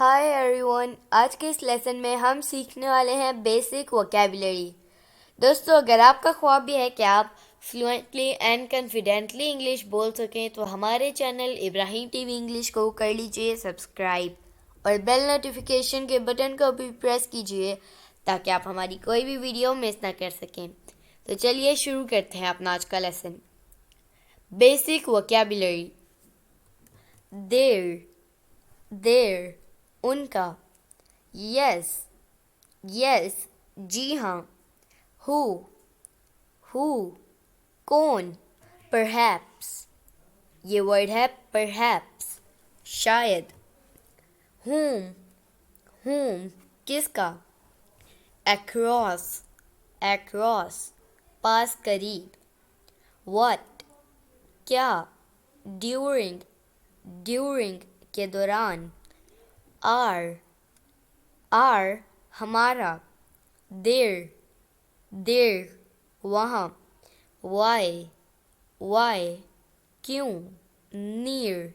Hi everyone, आज के इस लेसन में हम सीखने वाले हैं बेसिक वोकैबुलरी। दोस्तों, अगर आपका ख्वाब भी है कि आप फ्लुएंटली एंड कॉन्फिडेंटली इंग्लिश बोल सकें तो हमारे चैनल इब्राहिम टीवी इंग्लिश को कर लीजिए सब्सक्राइब और बेल नोटिफिकेशन के बटन को भी प्रेस कीजिए ताकि आप हमारी कोई भी वीडियो मिस ना कर सकें। तो चलिए शुरू करते हैं अपना आज का लेसन। Basic vocabulary. देर, उनका। यस, जी हाँ। हु, कौन। परहैप्स, ये वर्ड है परहैप्स, शायद। हुम, किसका। अक्रॉस, पास, करीब। व्हाट, क्या। ड्यूरिंग, के दौरान। आर, हमारा। देर, वहाँ। वाई, क्यों। नीर,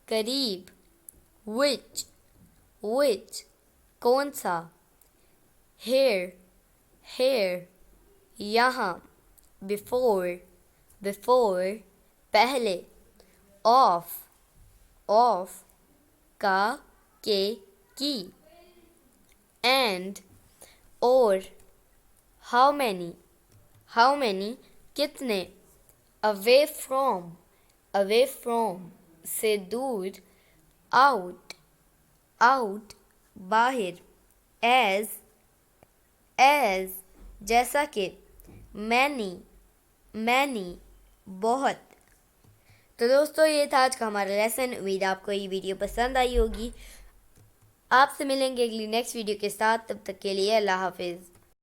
करीब। विच, कौन सा। हेयर, यहाँ। बिफोर, पहले। ऑफ, का, के, की। एंड, और। हाउ मैनी, कितने। अवे फ्रॉम, से दूर। आउट, बाहर। एज, जैसा कि। मैनी, बहुत। तो दोस्तों, ये था आज का हमारा लेसन। उम्मीद आपको ये वीडियो पसंद आई होगी। आपसे मिलेंगे अगली नेक्स्ट वीडियो के साथ। तब तक के लिए अल्लाह हाफिज़।